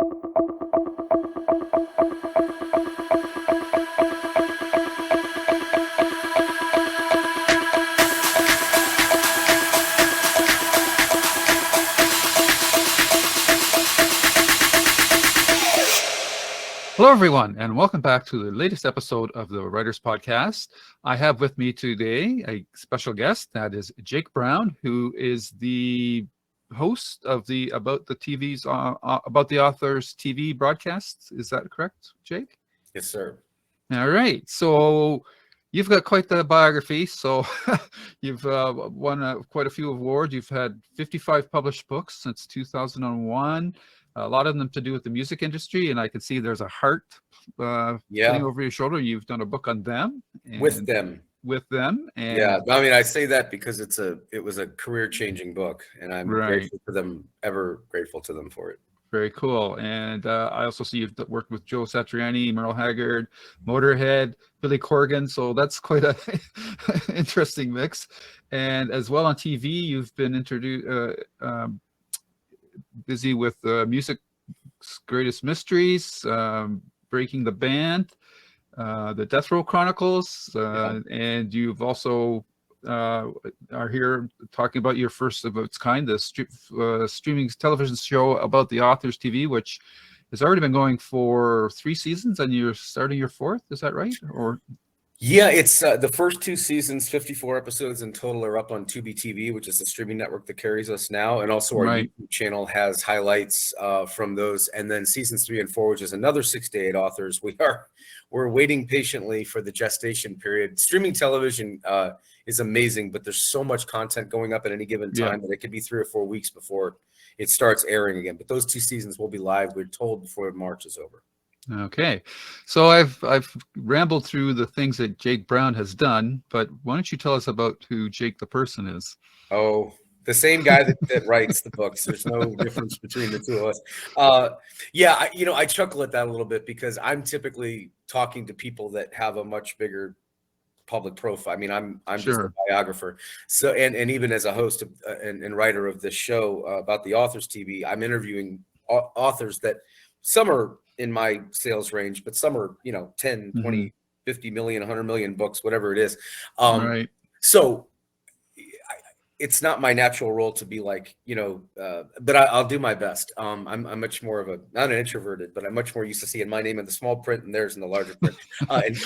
Hello, everyone, and welcome back to the latest episode of the Writers Podcast. I have with me today a special guest, that is Jake Brown, who is the host of the About the Authors TV broadcast. Is that correct, Jake? Yes, sir. All right. So you've got quite the biography. So you've won quite a few awards. You've had 55 published books since 2001. A lot of them to do with the music industry, and I can see there's a heart sitting over your shoulder. You've done a book on them. With them. And yeah, I mean, I say that because it was a career-changing book, and I'm grateful for them, ever grateful to them for it. Very cool. And I also see you've worked with JOE SATRIANI, MERLE HAGGARD, MOTORHEAD, Billy Corgan. So that's quite a interesting mix. And as well on TV, you've been busy with Music's Greatest Mysteries, Breaking the Band, the Death Row Chronicles, and you've also are here talking about your first of its kind, the streaming television show About the Authors TV, which has already been going for 3 seasons, and you're starting your 4th. Is that right? Or yeah, it's the first 2 seasons, 54 episodes in total, are up on Tubi TV, which is the streaming network that carries us now, and also our YouTube channel has highlights from those. And then seasons 3 and 4, which is another 6 to 8 authors. We're waiting patiently for the gestation period. Streaming television is amazing, but there's so much content going up at any given time that it could be 3 or 4 weeks before it starts airing again. But those 2 seasons will be live, we're told, before March is over. Okay, so I've rambled through the things that Jake Brown has done, but why don't you tell us about who Jake the person is? Oh, the same guy that writes the books. There's no difference between the two of us. Yeah, I chuckle at that a little bit because I'm typically talking to people that have a much bigger public profile. I mean, I'm just a biographer. So, and even as a host and writer of this show About the Authors TV, I'm interviewing authors that some are in my sales range, but some are, 10, 20, 50 million, 100 million books, whatever it is. So it's not my natural role to be like, but I'll do my best. I'm much more of not an introverted, but I'm much more used to seeing my name in the small print and theirs in the larger print, and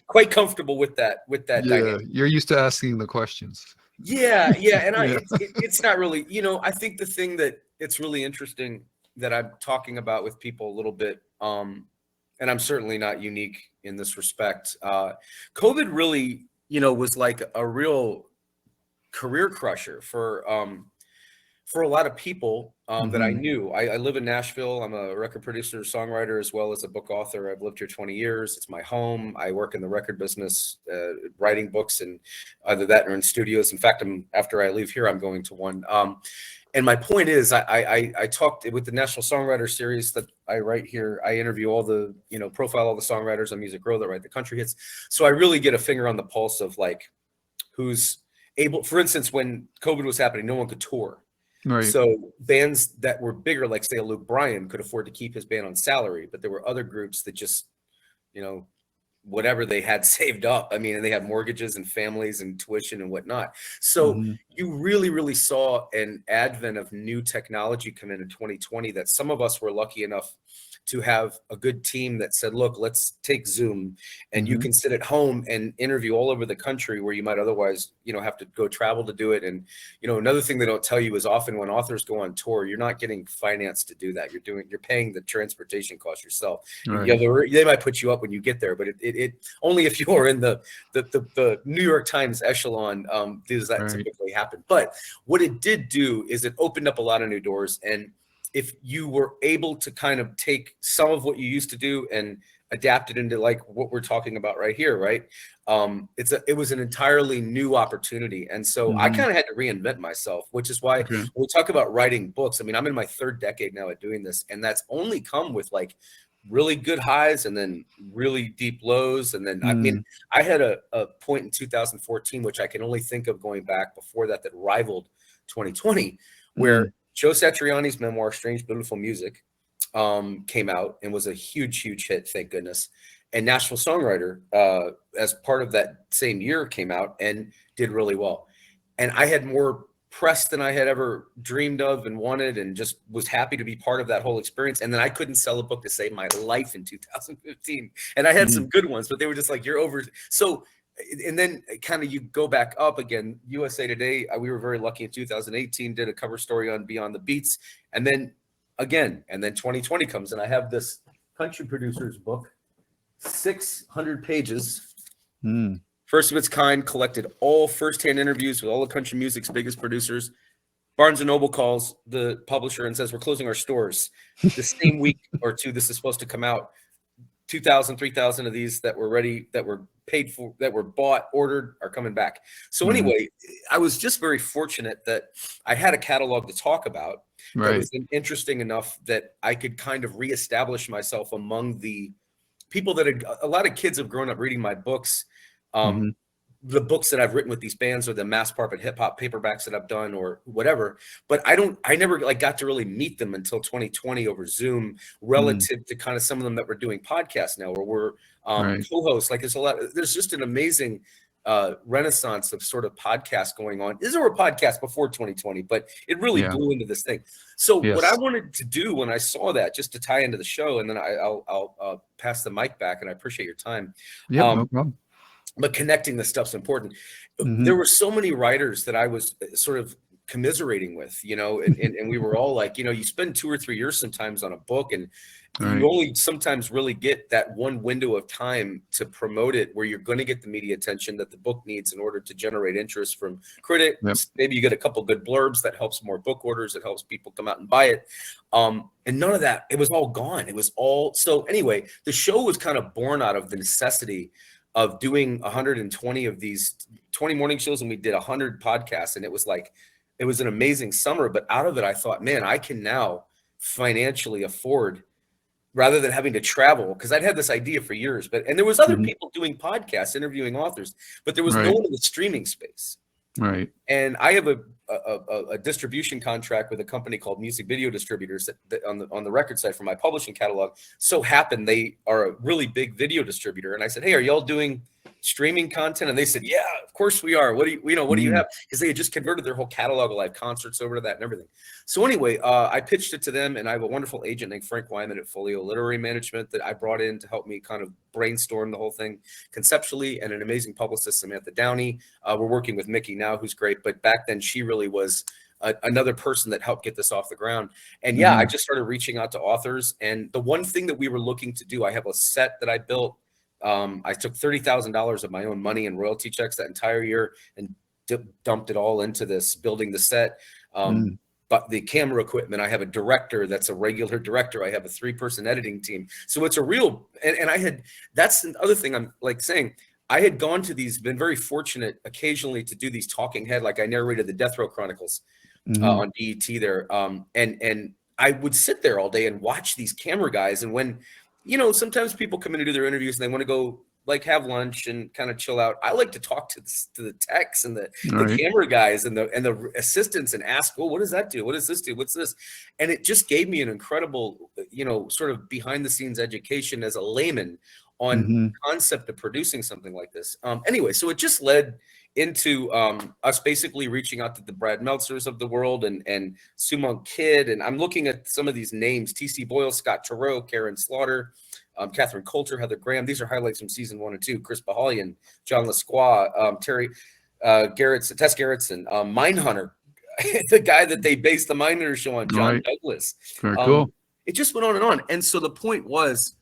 quite comfortable with that. Dynamic. You're used to asking the questions. Yeah. And it's not really, I think the thing that it's really interesting that I'm talking about with people a little bit, and I'm certainly not unique in this respect. COVID really, was like a real career crusher for a lot of people that I knew. I live in Nashville. I'm a record producer, songwriter, as well as a book author. I've lived here 20 years. It's my home. I work in the record business, writing books, and either that or in studios. In fact, after I leave here, I'm going to one. And my point is, I talked with the National Songwriter Series that I write here. I interview all the, profile all the songwriters on Music Row that write the country hits. So I really get a finger on the pulse of like who's able. For instance, when COVID was happening, no one could tour. Right. So bands that were bigger, like say Luke Bryan, could afford to keep his band on salary, but there were other groups that just, whatever they had saved up. I mean, and they had mortgages and families and tuition and whatnot. So you really, really saw an advent of new technology come in 2020 that some of us were lucky enough to have a good team that said, look, let's take Zoom and you can sit at home and interview all over the country where you might otherwise, have to go travel to do it. And, another thing they don't tell you is often when authors go on tour, you're not getting financed to do that. You're paying the transportation cost yourself. Right. They might put you up when you get there, but it only if you are in the New York Times echelon does that typically happen. But what it did do is it opened up a lot of new doors. And if you were able to kind of take some of what you used to do and adapt it into like what we're talking about right here, right? It was an entirely new opportunity. And so I kind of had to reinvent myself, which is why when we talk about writing books, I mean, I'm in my 3rd decade now at doing this, and that's only come with like really good highs and then really deep lows. And then, I mean, I had a point in 2014, which I can only think of going back before that rivaled 2020, where JOE SATRIANI's memoir, Strange Beautiful Music, came out and was a huge hit, thank goodness. And Nashville Songwriter, as part of that same year, came out and did really well. And I had more press than I had ever dreamed of and wanted, and just was happy to be part of that whole experience. And then I couldn't sell a book to save my life in 2015. And I had some good ones, but they were just like, you're over. So, and then kind of you go back up again. USA Today, we were very lucky in 2018, did a cover story on Beyond the Beats. And then again, and then 2020 comes, and I have this country producers book, 600 pages. First of its kind, collected all firsthand interviews with all the country music's biggest producers. Barnes & Noble calls the publisher and says, we're closing our stores. The same week or two this is supposed to come out, 2,000, 3,000 of these that were ready, that were paid for, that were bought, ordered, are coming back. So anyway, I was just very fortunate that I had a catalog to talk about. That was interesting enough that I could kind of reestablish myself among the people that had, a lot of kids have grown up reading my books. The books that I've written with these bands, or the mass market hip hop paperbacks that I've done, or whatever, but I never like got to really meet them until 2020 over Zoom, relative to kind of some of them that were doing podcasts now, or were co-hosts. Like there's just an amazing renaissance of sort of podcasts going on. There were podcasts before 2020, but it really blew into this thing. So what I wanted to do when I saw that, just to tie into the show, and then I'll pass the mic back, and I appreciate your time. Yeah, no problem. But connecting the stuff's important. There were so many writers that I was sort of commiserating with, you know, and we were all like, you know, you spend 2 or 3 years sometimes on a book, and you only sometimes really get that one window of time to promote it, where you're going to get the media attention that the book needs in order to generate interest from critics. Maybe you get a couple good blurbs that helps more book orders, that helps people come out and buy it. And none of that, it was all gone. It was all, so anyway, the show was kind of born out of the necessity of doing 120 of these 20 morning shows, and we did 100 podcasts, and it was like, it was an amazing summer. But out of it, I thought, man, I can now financially afford, rather than having to travel, because I'd had this idea for years, and there was other people doing podcasts, interviewing authors, but there was no one in the streaming space. And I have a distribution contract with a company called Music Video Distributors that on the record side for my publishing catalog. So happened they are a really big video distributor, and I said, hey, are y'all doing streaming content? And they said, yeah, of course we are. What do you have? Because they had just converted their whole catalog of live concerts over to that and everything. So anyway, I pitched it to them, and I have a wonderful agent named Frank Wyman at Folio Literary Management that I brought in to help me kind of brainstorm the whole thing conceptually, and an amazing publicist, Samantha Downey. We're working with Mickey now, who's great, but back then she really was another person that helped get this off the ground. And yeah, I just started reaching out to authors. And the one thing that we were looking to do, I have a set that I built. I took $30,000 of my own money and royalty checks that entire year and dumped it all into this, building the set. But the camera equipment, I have a director that's a regular director. I have a 3-person editing team. So it's a real, and that's the other thing I'm like saying, I had gone to these, been very fortunate occasionally to do these talking head, like I narrated the Death Row Chronicles on B.E.T there. And I would sit there all day and watch these camera guys. And when, you know, sometimes people come in to do their interviews and they want to go like have lunch and kind of chill out. I like to talk to the techs and the camera guys and the assistants and ask, well, what does that do? What does this do? What's this? And it just gave me an incredible, you know, sort of behind the scenes education as a layman on concept of producing something like this. Anyway, so it just led into us basically reaching out to the Brad Meltzers of the world and Sumon Kidd. And I'm looking at some of these names: T.C. Boyle, Scott Turow, Karen Slaughter, Catherine Coulter, Heather Graham. These are highlights from season 1 and 2. Chris Bahalian, John Lasqua, Terry Gerritsen, Tess Gerritsen, Mindhunter, the guy that they based the Mindhunter show on, John Douglas. Very cool. It just went on and on. And so the point was,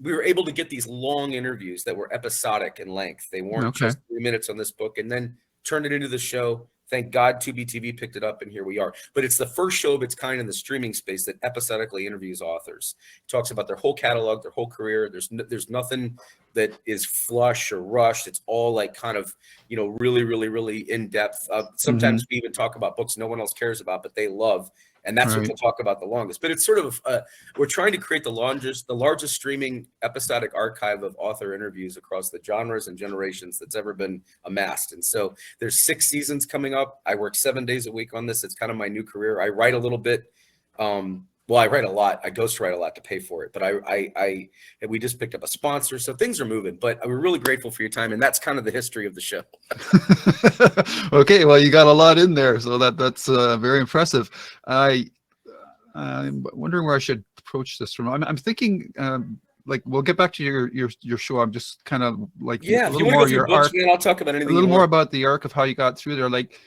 we were able to get these long interviews that were episodic in length. They weren't just 3 minutes on this book, and then turned it into the show. Thank God Tubi TV picked it up, and here we are. But it's the first show of its kind in the streaming space that episodically interviews authors. It talks about their whole catalog, their whole career. There's nothing that is flush or rushed. It's all like kind of, you know, really, really, really in depth. Sometimes we even talk about books no one else cares about, but they love. And that's what we'll talk about the longest. But it's sort of, we're trying to create the largest streaming episodic archive of author interviews across the genres and generations that's ever been amassed. And so there's 6 seasons coming up. I work 7 days a week on this. It's kind of my new career. I write a little bit Well, I write a lot. I ghostwrite a lot to pay for it, but we just picked up a sponsor, so things are moving. But we're really grateful for your time, and that's kind of the history of the show. Okay, well, you got a lot in there, so that's very impressive. I'm wondering where I should approach this from. I'm thinking, like, we'll get back to your show. I'm just kind of like, Yeah, a if you little want to more go through your books, arc, man, I'll talk about a anything. little more about the arc of how you got through there. Like,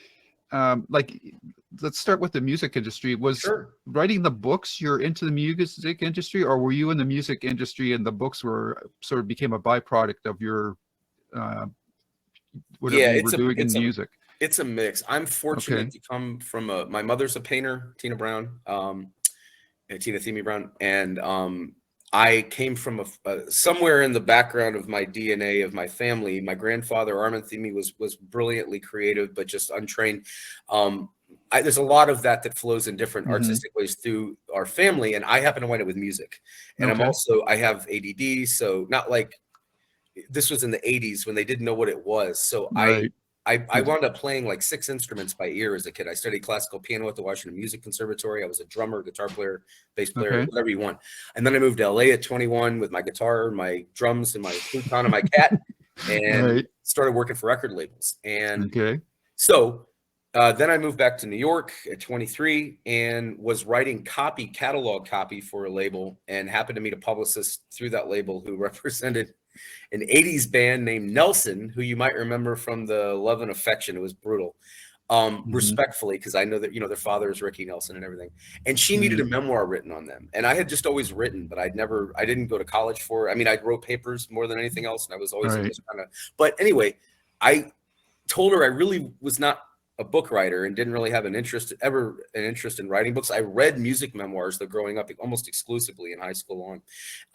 let's start with the music industry. Was Sure. writing the books you're into the music industry, or were you in the music industry and the books were sort of became a byproduct of your whatever you were doing in music? It's a mix. I'm fortunate Okay. to come from my mother's a painter, Tina Brown, Tina Theme Brown, and I came from somewhere in the background of my DNA of my family. My grandfather Armand Theme was brilliantly creative, but just untrained. There's a lot of that flows in different artistic ways through our family, and I happen to wind up with music. And I have ADD, so not like this was in the 80s when they didn't know what it was. So Right. I wound up playing like 6 instruments by ear as a kid. I studied classical piano at the Washington Music Conservatory. I was a drummer, guitar player, bass player, whatever you want. And then I moved to LA at 21 with my guitar, my drums, and my futon and my cat, and started working for record labels. And so then I moved back to New York at 23 and was writing catalog copy for a label, and happened to meet a publicist through that label who represented an 80s band named Nelson, who you might remember from the Love and Affection. It was brutal. Respectfully, because I know that, their father is Ricky Nelson and everything. And she needed a memoir written on them. And I had just always written, but I didn't go to college for it. I mean, I wrote papers more than anything else. And I was always just kind of, but anyway, I told her I really was not a book writer and didn't really have an interest in writing books. I read music memoirs though growing up almost exclusively in high school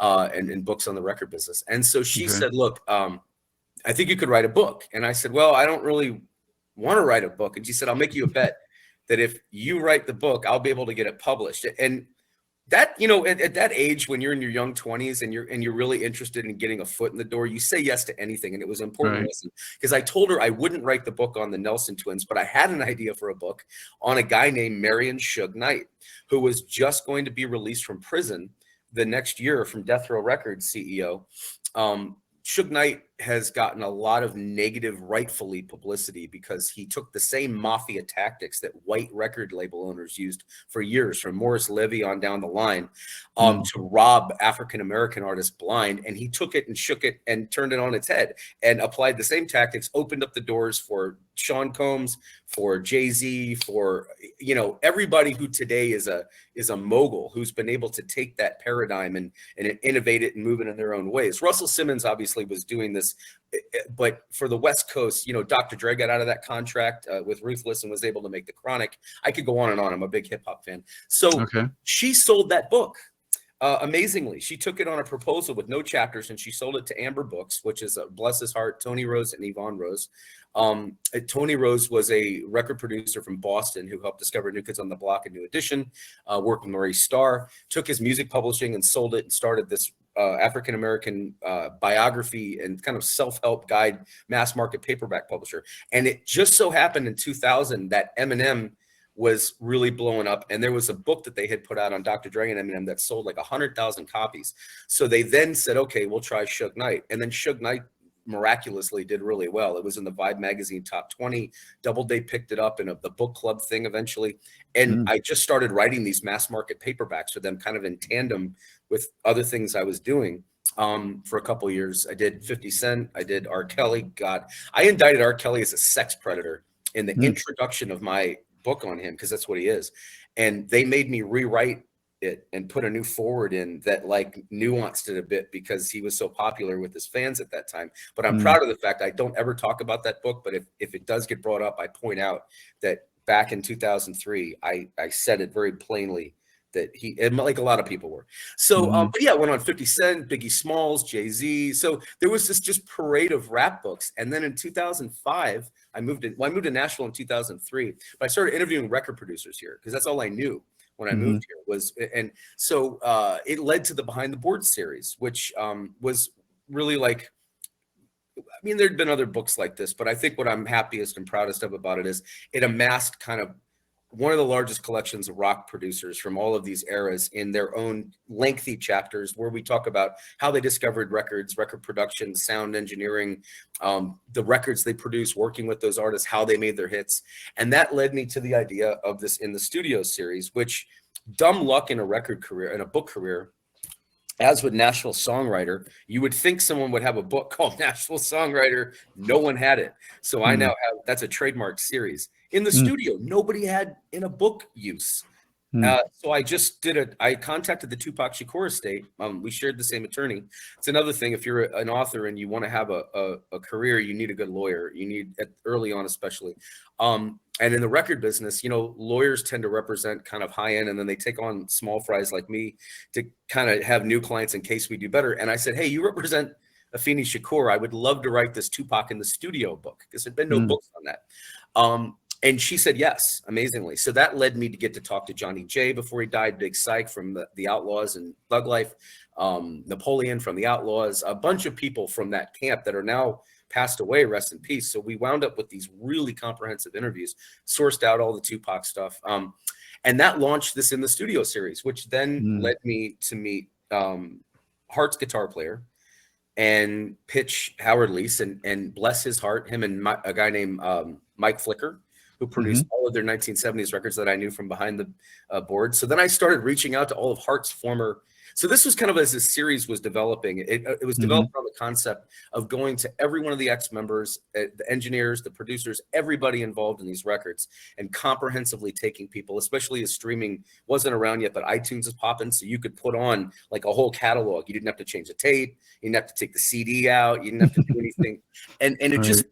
and books on the record business. And so she said, look, I think you could write a book. And I said, well, I don't really want to write a book. And she said, I'll make you a bet that if you write the book, I'll be able to get it published. And that, at that age, when you're in your young 20s and you're really interested in getting a foot in the door, you say yes to anything. And it was important to listen, because I told her I wouldn't write the book on the Nelson twins, but I had an idea for a book on a guy named Marion Suge Knight, who was just going to be released from prison the next year from Death Row Records CEO. Suge Knight has gotten a lot of negative, rightfully, publicity because he took the same mafia tactics that white record label owners used for years, from Morris Levy on down the line, to rob African-American artists blind. And he took it and shook it and turned it on its head and applied the same tactics, opened up the doors for Sean Combs, for Jay-Z, for, everybody who today is a mogul who's been able to take that paradigm and innovate it and move it in their own ways. Russell Simmons obviously was doing this, but for the West Coast, Dr. Dre got out of that contract with Ruthless and was able to make The Chronic. I could go on and on. I'm a big hip hop fan. So she sold that book. Amazingly, she took it on a proposal with no chapters, and she sold it to Amber Books, which is, bless his heart, Tony Rose and Yvonne Rose. Tony Rose was a record producer from Boston who helped discover New Kids on the Block and New Edition, worked with Maurice Starr, took his music publishing and sold it, and started this African-American biography and kind of self-help guide mass market paperback publisher. And it just so happened in 2000 that Eminem was really blowing up, and there was a book that they had put out on Dr. Dre and Eminem that sold like 100,000 copies. So they then said, okay, we'll try Suge Knight. And then Suge Knight miraculously did really well. It was in the Vibe magazine top 20. Doubleday picked it up in the book club thing eventually. And I just started writing these mass market paperbacks for them, kind of in tandem with other things I was doing. For a couple of years, I did 50 Cent. I did R. Kelly. God, I indicted R. Kelly as a sex predator in the introduction of my book on him, because that's what he is. And they made me rewrite it and put a new forward in that like nuanced it a bit, because he was so popular with his fans at that time. But I'm proud of the fact I don't ever talk about that book, but if it does get brought up, I point out that back in 2003, I said it very plainly that he, and like a lot of people were. So, but yeah, I went on 50 Cent, Biggie Smalls, Jay-Z. So there was this just parade of rap books. And then in 2005, I moved to Nashville in 2003, but I started interviewing record producers here, because that's all I knew when I moved here was. And so it led to the Behind the Boards series, which was really like, I mean, there'd been other books like this, but I think what I'm happiest and proudest of about it is it amassed kind of one of the largest collections of rock producers from all of these eras in their own lengthy chapters, where we talk about how they discovered records, record production, sound engineering, the records they produced, working with those artists, how they made their hits. And that led me to the idea of this In the Studio series, which, dumb luck in a record career, in a book career, as with Nashville Songwriter, you would think someone would have a book called Nashville Songwriter. No one had it. So I now have, that's a trademark series. In the studio, nobody had in a book use. So I just I contacted the Tupac Shakur estate. We shared the same attorney. It's another thing. If you're an author and you want to have a career, you need a good lawyer. You need, early on especially. And in the record business, you know, lawyers tend to represent kind of high end, and then they take on small fries like me to kind of have new clients in case we do better. And I said, hey, you represent Afeni Shakur. I would love to write this Tupac in the Studio book, because there'd been no books on that. And she said yes, amazingly. So that led me to get to talk to Johnny J before he died, Big Syke from the Outlaws and Thug Life, Napoleon from the Outlaws, a bunch of people from that camp that are now passed away, rest in peace. So we wound up with these really comprehensive interviews, sourced out all the Tupac stuff. And that launched this In the Studio series, which then led me to meet Hart's guitar player and pitch Howard Leese, and bless his heart, him and a guy named Mike Flicker, who produced all of their 1970s records that I knew from behind the board. So then I started reaching out to all of Hart's former. So this was kind of as this series was developing. It was developed on the concept of going to every one of the ex-members, the engineers, the producers, everybody involved in these records, and comprehensively taking people, especially as streaming wasn't around yet, but iTunes is popping. So you could put on like a whole catalog. You didn't have to change the tape. You didn't have to take the CD out. You didn't have to do anything. And it just,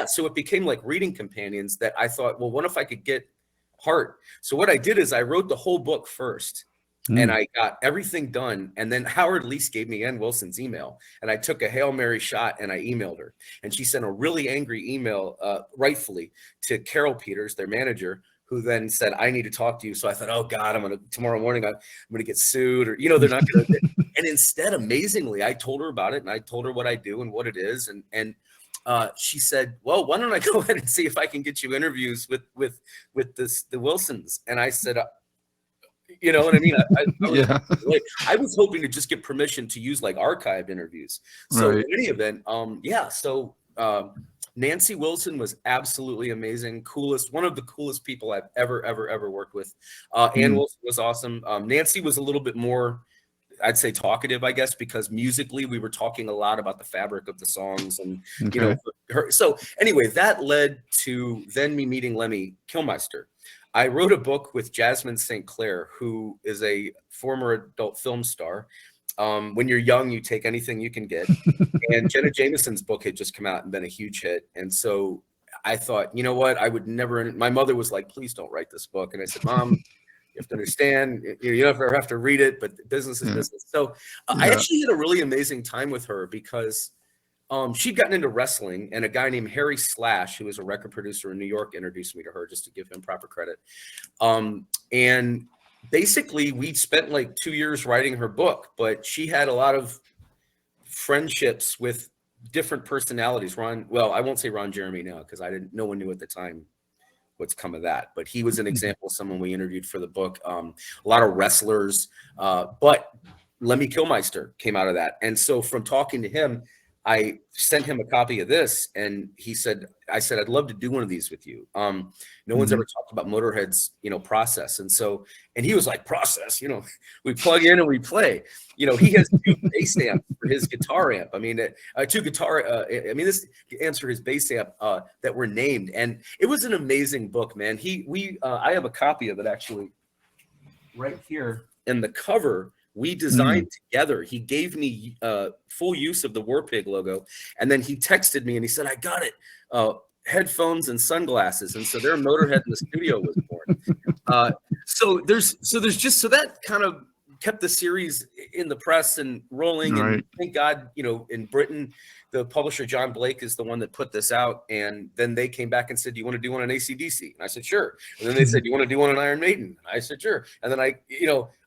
so it became like reading companions that I thought, well, what if I could get Hart? So what I did is I wrote the whole book first. And I got everything done. And then Howard Leese gave me Ann Wilson's email. And I took a Hail Mary shot and I emailed her. And she sent a really angry email, rightfully, to Carol Peters, their manager, who then said, I need to talk to you. So I thought, oh God, tomorrow morning, I'm going to get sued, or, you know, they're not going to. And instead, amazingly, I told her about it, and I told her what I do and what it is. And she said, well, why don't I go ahead and see if I can get you interviews with the Wilsons? And I said, you know what I mean? I was hoping to just get permission to use like archived interviews. So in any event, so Nancy Wilson was absolutely amazing. One of the coolest people I've ever worked with. Ann Wilson was awesome. Nancy was a little bit more, I'd say, talkative, I guess, because musically we were talking a lot about the fabric of the songs, and you know, her. So anyway, that led to then me meeting Lemmy Kilmister. I wrote a book with Jasmine St. Clair, who is a former adult film star. When you're young, you take anything you can get. And Jenna Jameson's book had just come out and been a huge hit. And so I thought, you know what? I would never. My mother was like, please don't write this book. And I said, Mom, you have to understand, you don't ever have to read it, but business is business. So I actually had a really amazing time with her, because she'd gotten into wrestling, and a guy named Harry Slash, who was a record producer in New York, introduced me to her, just to give him proper credit. And basically we spent like 2 years writing her book, but she had a lot of friendships with different personalities. I won't say Ron Jeremy now, because no one knew at the time what's come of that, but he was an example of someone we interviewed for the book. A lot of wrestlers, but Lemmy Kilmister came out of that. And so from talking to him, I sent him a copy of this, and I said, I'd love to do one of these with you. No one's ever talked about Motorhead's, process. And he was like, process, we plug in and we play. He has 2 bass amps for his guitar amp. I mean, 2 guitar, this amps for his bass amp that were named. And it was an amazing book, man. I have a copy of it actually right here, and the cover we designed together. He gave me full use of the War Pig logo, and then he texted me and he said, I got it. Headphones and sunglasses. And so their Motorhead in the Studio was born. So that kind of kept the series in the press and rolling. And thank God, in Britain, the publisher John Blake is the one that put this out. And then they came back and said, do you want to do one on AC/DC? And I said, sure. And then they said, do you want to do one on Iron Maiden? And I said, sure. And then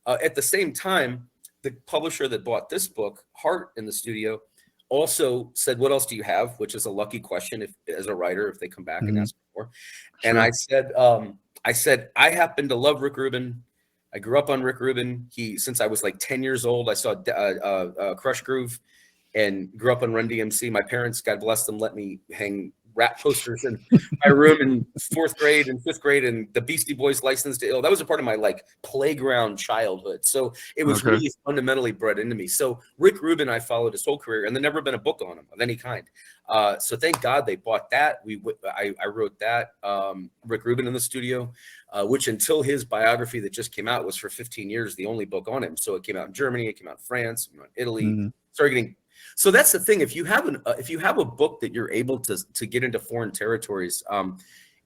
at the same time, the publisher that bought this book, Hart in the Studio, also said, what else do you have? Which is a lucky question as a writer, if they come back and ask for more. And I said, I said, I happen to love Rick Rubin. I grew up on Rick Rubin. Since I was like 10 years old, I saw Crush Groove and grew up on Run DMC. My parents, God bless them, let me hang rap posters in my room in 4th grade and 5th grade, and the Beastie Boys Licensed to Ill. That was a part of my like playground childhood. So it was really fundamentally bred into me. So Rick Rubin, I followed his whole career, and there never been a book on him of any kind. So thank God they bought that. I wrote that, Rick Rubin in the studio, which until his biography that just came out was for 15 years, the only book on him. So it came out in Germany, it came out in France, it came out in Italy. Started getting. So that's the thing. If you have a book that you're able to get into foreign territories,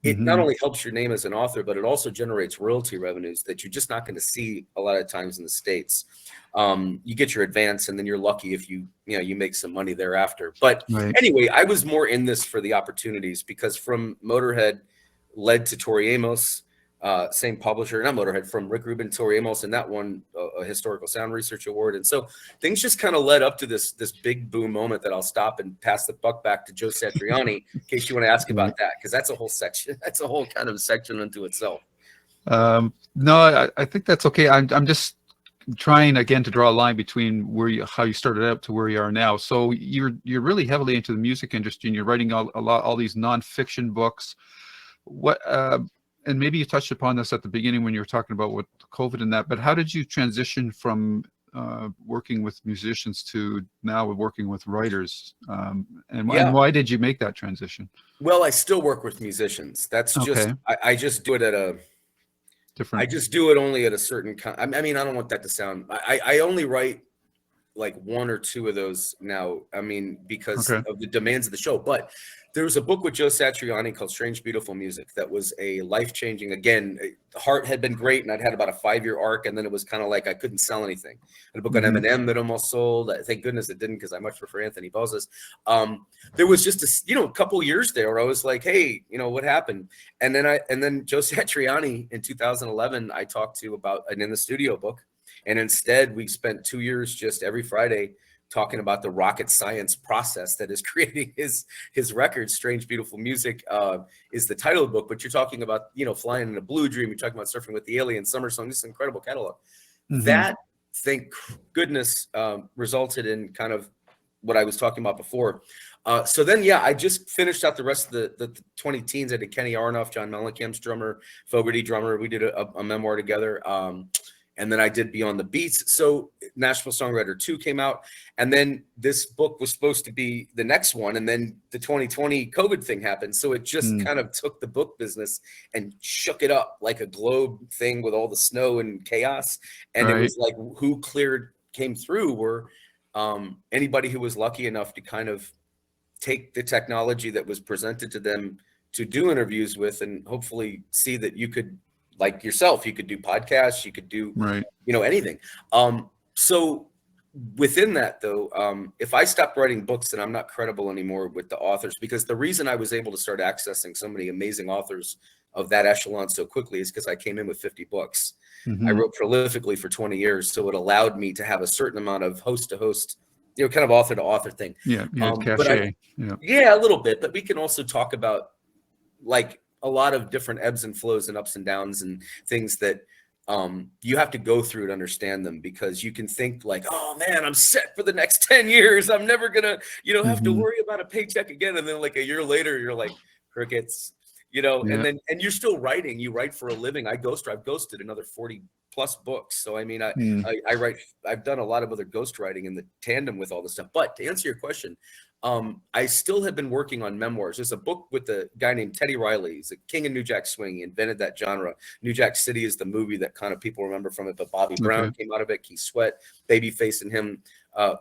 it not only helps your name as an author, but it also generates royalty revenues that you're just not going to see a lot of times in the States. You get your advance, and then you're lucky if you make some money thereafter. But anyway, I was more in this for the opportunities, because from Motorhead led to Tori Amos. Same publisher, not Motorhead, from Rick Rubin, Tori Amos, and that won a Historical Sound Research Award. And so things just kind of led up to this big boom moment that I'll stop and pass the buck back to JOE Satriani in case you want to ask about that, because that's a whole section. That's a whole kind of section unto itself. No, I think that's okay. I'm just trying again to draw a line between how you started out to where you are now. So you're really heavily into the music industry, and you're writing all these nonfiction books. What and maybe you touched upon this at the beginning when you were talking about what COVID and that, but how did you transition from working with musicians to now working with writers? And why did you make that transition? Well, I still work with musicians. That's just, I just do it at a different, I just do it only at a certain I mean, I don't want that to sound, I only write like 1 or 2 of those now. I mean, because of the demands of the show. But there was a book with JOE Satriani called Strange Beautiful Music that was a life-changing, again, the heart had been great, and I'd had about a 5-year arc, and then it was kind of like I couldn't sell anything. I had a book on Eminem that almost sold. Thank goodness it didn't, because I much prefer Anthony Bozza's. There was just a couple years there where I was like, hey, what happened? And then JOE Satriani in 2011 I talked to about an In the Studio book. And instead, we spent 2 years just every Friday talking about the rocket science process that is creating his record. Strange Beautiful Music is the title of the book, but you're talking about, Flying in a Blue Dream. You're talking about Surfing with the Aliens, Summer Song, this incredible catalog. That, thank goodness, resulted in kind of what I was talking about before. So then, I just finished out the rest of the 20 teens. I did Kenny Aronoff, John Mellencamp's drummer, Fogerty drummer. We did a memoir together. And then I did Beyond the Beats. So Nashville Songwriter 2 came out. And then this book was supposed to be the next one. And then the 2020 COVID thing happened. So it just kind of took the book business and shook it up like a globe thing with all the snow and chaos. And it was like who came through were anybody who was lucky enough to kind of take the technology that was presented to them to do interviews with, and hopefully see that you could, like yourself, you could do podcasts, you could do, anything. So within that though, if I stopped writing books, then I'm not credible anymore with the authors, because the reason I was able to start accessing so many amazing authors of that echelon so quickly is because I came in with 50 books. I wrote prolifically for 20 years. So it allowed me to have a certain amount of host to host, kind of author to author thing. Cachet. A little bit, but we can also talk about like a lot of different ebbs and flows and ups and downs and things that you have to go through to understand them, because you can think like, oh man, I'm set for the next 10 years. I'm never gonna, have to worry about a paycheck again. And then like a year later, you're like, crickets, and you're still writing. You write for a living. I've ghosted another 40 plus books. So, I mean, I write, I've done a lot of other ghostwriting in the tandem with all this stuff. But to answer your question, I still have been working on memoirs. There's a book with a guy named Teddy Riley. He's a king of New Jack Swing. He invented that genre. New Jack City is the movie that kind of people remember from it, but Bobby Brown came out of it. Keith Sweat, Babyface, and him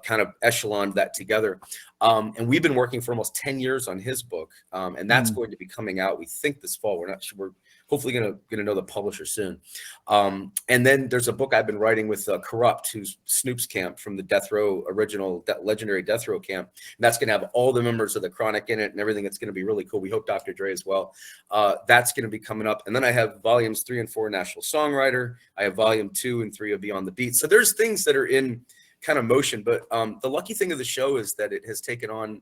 kind of echeloned that together. And we've been working for almost 10 years on his book. And that's going to be coming out, we think, this fall. We're not sure. We're hopefully gonna know the publisher soon. And then there's a book I've been writing with Corrupt, who's Snoop's camp from the Death Row original legendary Death Row camp. And that's gonna have all the members of the Chronic in it and everything. It's gonna be really cool. We hope Dr. Dre as well. That's gonna be coming up. And then I have volumes 3 and 4 Nashville Songwriter. I have volume 2 and 3 of Beyond the Beat. So there's things that are in kind of motion, but the lucky thing of the show is that it has taken on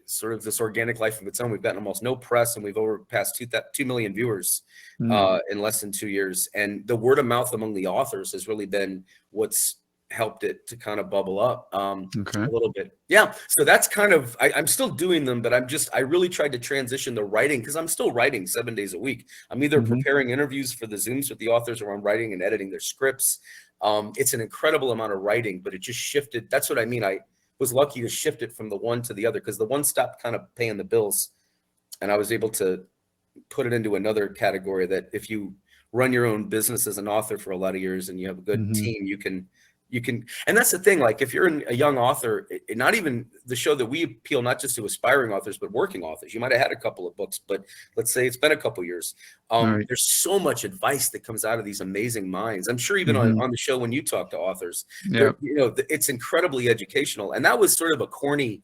sort of this organic life of its own. We've gotten almost no press, and we've overpassed 2 million viewers in less than 2 years. And the word of mouth among the authors has really been what's helped it to kind of bubble up a little bit. Yeah. So that's kind of, I'm still doing them, but I really tried to transition the writing, because I'm still writing 7 days a week. I'm either preparing interviews for the Zooms with the authors, or I'm writing and editing their scripts. It's an incredible amount of writing, but it just shifted. That's what I mean. I was lucky to shift it from the one to the other, because the one stopped kind of paying the bills, and I was able to put it into another category that if you run your own business as an author for a lot of years and you have a good team, you can, and that's the thing, like if you're a young author, not even the show that we appeal, not just to aspiring authors, but working authors. You might've had a couple of books, but let's say it's been a couple of years. There's so much advice that comes out of these amazing minds. I'm sure even on the show, when you talk to authors, you know, it's incredibly educational. And that was sort of a corny,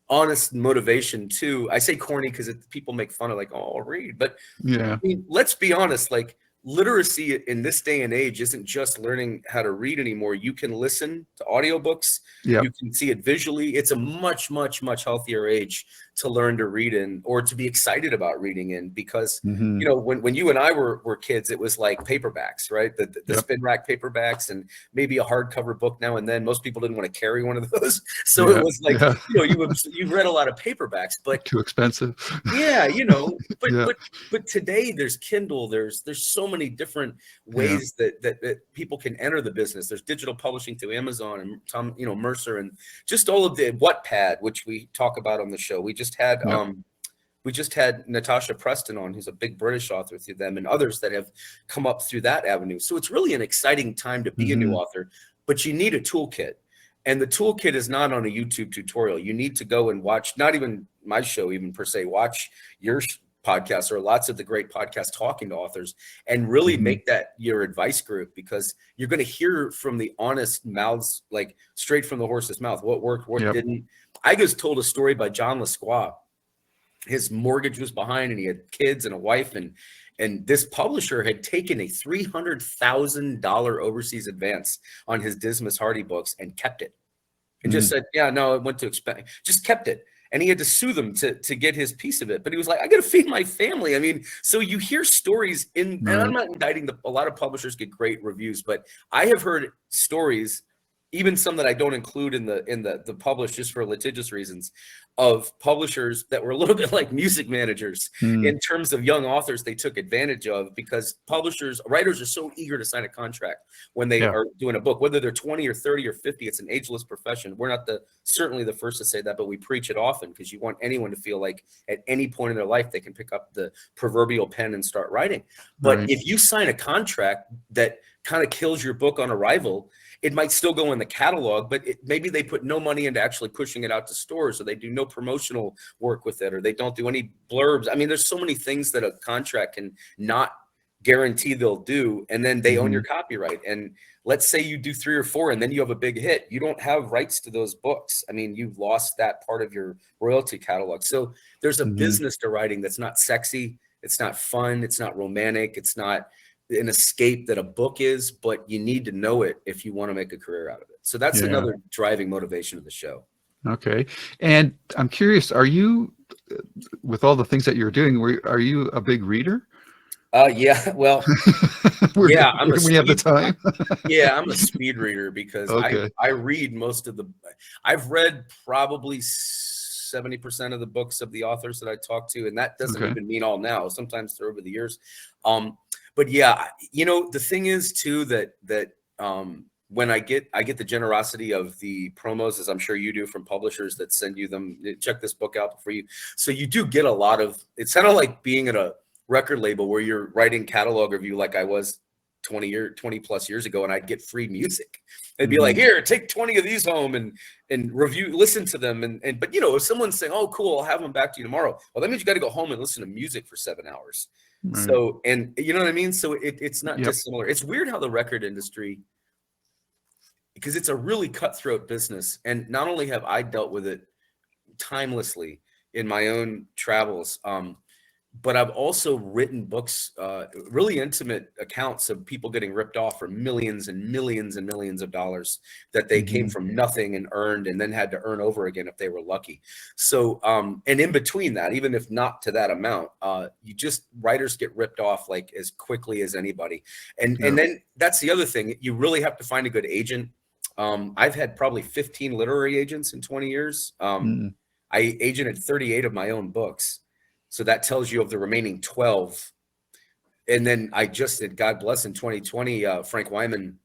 honest motivation too. I say corny because people make fun of, like, oh, I'll read, but I mean, let's be honest, like, literacy in this day and age isn't just learning how to read anymore. You can listen to audiobooks. You can see it visually. It's a much, much, much healthier age to learn to read in, or to be excited about reading in, because, you know, when you and I were kids, it was like paperbacks, right? The spin rack paperbacks, and maybe a hardcover book now and then. Most people didn't want to carry one of those. So it was like, you know, you've read a lot of paperbacks, but too expensive. Yeah, you know, but today there's Kindle, there's so many different ways that people can enter the business. There's digital publishing through Amazon and Tom, you know, Mercer, and just all of the Wattpad, which we talk about on the show. We just had Natasha Preston on, who's a big British author, through them, and others that have come up through that avenue. So it's really an exciting time to be a new author, but you need a toolkit. And the toolkit is not on a YouTube tutorial. You need to go and watch, not even my show even per se, watch your podcast or lots of the great podcasts talking to authors, and really make that your advice group, because you're going to hear from the honest mouths, like straight from the horse's mouth, what worked, what didn't. I just told a story by John Lesquat. His mortgage was behind, and he had kids and a wife, and this publisher had taken a $300,000 overseas advance on his Dismas Hardy books and kept it, and just said, yeah, no, it went to expect, just kept it. And he had to sue them to get his piece of it. But he was like, I got to feed my family. I mean, so you hear stories and I'm not indicting a lot of publishers get great reviews, but I have heard stories, even some that I don't include in the publish just for litigious reasons, of publishers that were a little bit like music managers in terms of young authors they took advantage of, because writers are so eager to sign a contract when they are doing a book, whether they're 20 or 30 or 50. It's an ageless profession. We're not certainly the first to say that, but we preach it often, because you want anyone to feel like at any point in their life they can pick up the proverbial pen and start writing. But if you sign a contract that kind of kills your book on arrival, it might still go in the catalog, but maybe they put no money into actually pushing it out to stores, or they do no promotional work with it, or they don't do any blurbs. I mean, there's so many things that a contract can not guarantee they'll do, and then they own your copyright. And let's say you do 3 or 4 and then you have a big hit. You don't have rights to those books. I mean, you've lost that part of your royalty catalog. So there's a business to writing that's not sexy. It's not fun. It's not romantic. It's not an escape that a book is, but you need to know it if you want to make a career out of it. So that's another driving motivation of the show. Okay. And I'm curious, are you, with all the things that you're doing, are you a big reader? Yeah, well, When you have the time. Yeah, I'm a speed reader, because I read most of I've read probably 70% of the books of the authors that I talk to. And that doesn't even mean all now. Sometimes they're over the years. But yeah, you know, the thing is too, that when I get the generosity of the promos, as I'm sure you do, from publishers that send you them, check this book out for you. So you do get a lot of, it's kind of like being at a record label where you're writing catalog review, like I was 20 plus years ago, and I'd get free music. They'd be like, here, take 20 of these home and review, listen to them. And but you know, if someone's saying, oh, cool, I'll have them back to you tomorrow. Well, that means you got to go home and listen to music for 7 hours. So, and you know what I mean? So it's not dissimilar. It's weird how the record industry, because it's a really cutthroat business. And not only have I dealt with it timelessly in my own travels, but I've also written books, really intimate accounts of people getting ripped off for millions and millions and millions of dollars that they came from nothing and earned and then had to earn over again if they were lucky. So, and in between that, even if not to that amount, writers get ripped off like as quickly as anybody. And then that's the other thing. You really have to find a good agent. I've had probably 15 literary agents in 20 years. I agented 38 of my own books. So that tells you of the remaining 12. And then I just did, God bless, in 2020, Frank Wyman,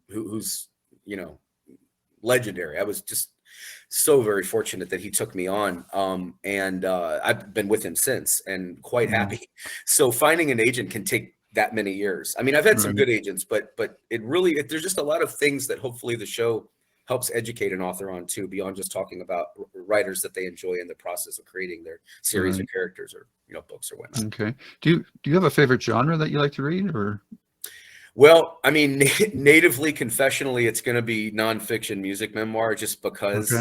who's, you know, legendary. I was just so very fortunate that he took me on. And I've been with him since and quite happy. So finding an agent can take that many years. I mean, I've had some good agents, but there's just a lot of things that hopefully the show helps educate an author on too, beyond just talking about writers that they enjoy in the process of creating their series of characters or, you know, books or whatnot. Okay. Do you have a favorite genre that you like to read, or? Well, I mean, natively, confessionally, it's going to be nonfiction music memoir, just because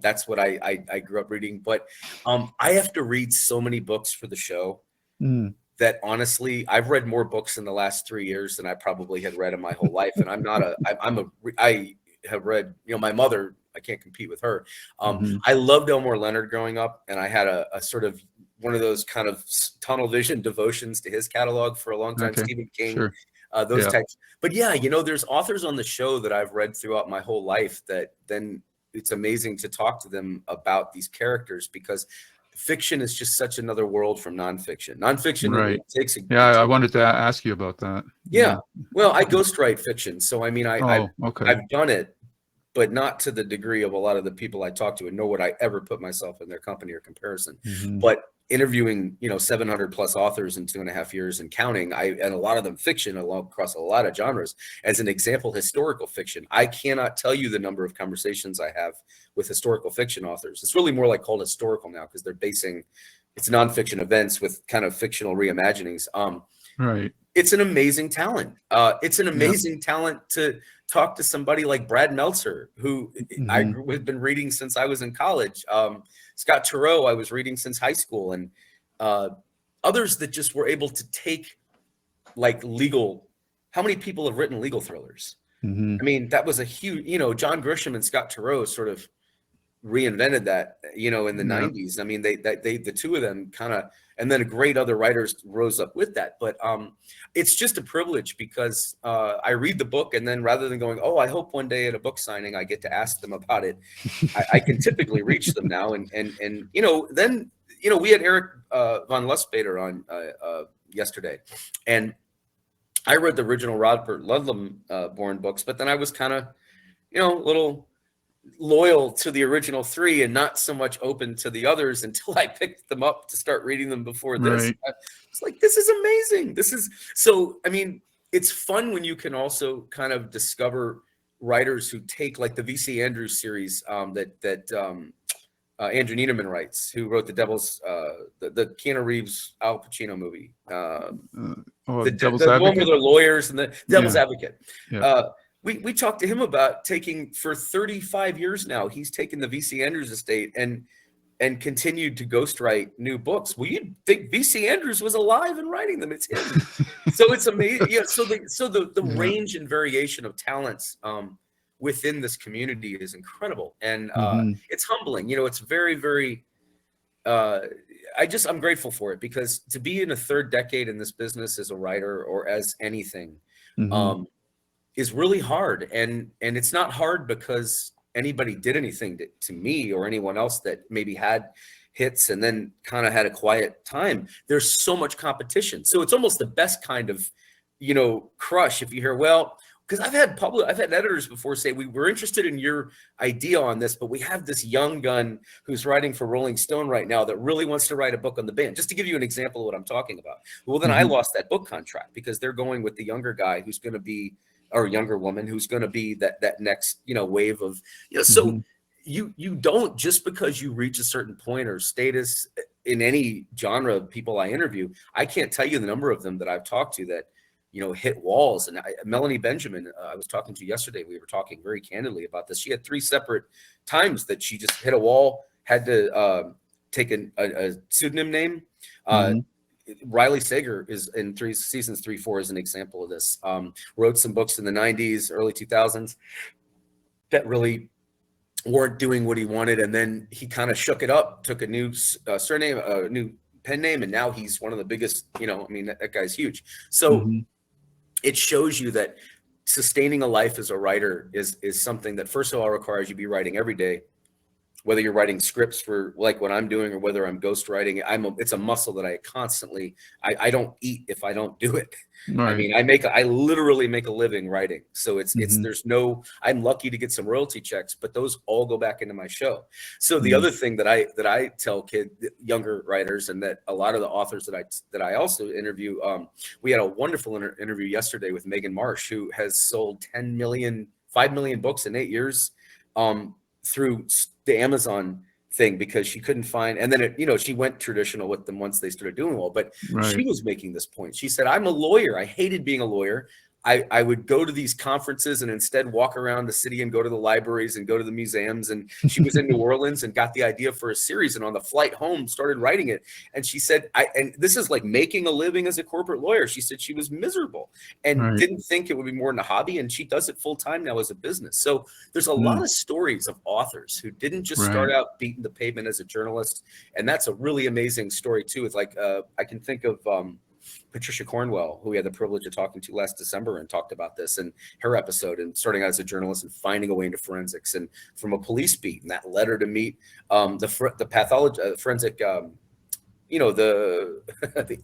that's what I grew up reading. But I have to read so many books for the show that honestly, I've read more books in the last 3 years than I probably had read in my whole life. And I have read, you know, my mother, I can't compete with her. I loved Elmore Leonard growing up, and I had a sort of one of those kind of tunnel vision devotions to his catalog for a long time. Stephen King, those types. But yeah, you know, there's authors on the show that I've read throughout my whole life that then it's amazing to talk to them about these characters, because fiction is just such another world from nonfiction. Nonfiction takes I wanted to ask you about that. Well, I ghostwrite fiction, so I mean, I've done it, but not to the degree of a lot of the people I talk to, and nor would I ever put myself in their company or comparison. But interviewing, you know, 700 plus authors in 2.5 years and counting, and a lot of them fiction across a lot of genres. As an example, historical fiction, I cannot tell you the number of conversations I have with historical fiction authors. It's really more like called historical now, because they're basing it's nonfiction events with kind of fictional reimaginings. It's an amazing talent. It's an amazing talent to talk to somebody like Brad Meltzer, who I've been reading since I was in college. Scott Turow, I was reading since high school, and others that just were able to take like legal. How many people have written legal thrillers? I mean, that was a huge, you know, John Grisham and Scott Turow sort of reinvented that, you know, in the 90s. I mean, they the two of them kind of, and then great other writers rose up with that. But it's just a privilege, because I read the book, and then rather than going, oh, I hope one day at a book signing I get to ask them about it, I can typically reach them now. And you know, then, you know, we had Eric von Lustbader on yesterday, and I read the original Robert Ludlum born books, but then I was kind of, you know, a little loyal to the original three and not so much open to the others until I picked them up to start reading them before this. It's like, this is amazing. This is so, I mean, it's fun when you can also kind of discover writers who take, like the V.C. Andrews series that Andrew Niedemann writes, who wrote the Keanu Reeves Al Pacino movie. The one with the lawyers and the Devil's Advocate. We talked to him about taking, for 35 years now, he's taken the V.C. Andrews estate and continued to ghostwrite new books. Well, you'd think V.C. Andrews was alive and writing them. It's him. So it's amazing. So the range and variation of talents within this community is incredible. And it's humbling. You know, it's very, very, I'm grateful for it, because to be in a third decade in this business as a writer or as anything, is really hard. And it's not hard because anybody did anything to me or anyone else that maybe had hits and then kind of had a quiet time. There's so much competition. So it's almost the best kind of, you know, crush if you hear, well, because I've had editors before say, we were interested in your idea on this, but we have this young gun who's writing for Rolling Stone right now that really wants to write a book on the band. Just to give you an example of what I'm talking about. Well, then I lost that book contract, because they're going with the younger guy who's going to be, or younger woman who's going to be that next, you know, wave of, you know, so you don't, just because you reach a certain point or status in any genre of people I interview, I can't tell you the number of them that I've talked to that, you know, hit walls. And Melanie Benjamin, I was talking to yesterday, we were talking very candidly about this. She had 3 separate times that she just hit a wall, had to take a pseudonym name. Mhm. Riley Sager is in seasons 3, 4 is an example of this. Wrote some books in the 90s, early 2000s that really weren't doing what he wanted. And then he kind of shook it up, took a new surname, a new pen name. And now he's one of the biggest, I mean, that guy's huge. So Mhm. it shows you that sustaining a life as a writer is something that first of all requires you be writing every day. Whether you're writing scripts for like what I'm doing or whether I'm ghostwriting, it's a muscle that I constantly, I don't eat if I don't do it. Right. I mean, I literally make a living writing. So I'm lucky to get some royalty checks, but those all go back into my show. So the other thing that I tell younger writers, and that a lot of the authors that I also interview, we had a wonderful interview yesterday with Megan Marsh, who has sold 5 million books in 8 years. Through the Amazon thing, because she couldn't find, and then she went traditional with them once they started doing well, but she was making this point. She said, I'm a lawyer. I hated being a lawyer. I would go to these conferences and instead walk around the city and go to the libraries and go to the museums. And she was in New Orleans and got the idea for a series, and on the flight home started writing it. And she said, and this is like making a living as a corporate lawyer. She said she was miserable and didn't think it would be more than a hobby. And she does it full time now as a business. So there's a lot of stories of authors who didn't just start out beating the pavement as a journalist. And that's a really amazing story too. It's like, I can think of, Patricia Cornwell, who we had the privilege of talking to last December, and talked about this in her episode, and starting out as a journalist and finding a way into forensics and from a police beat, and that led her to meet the forensic,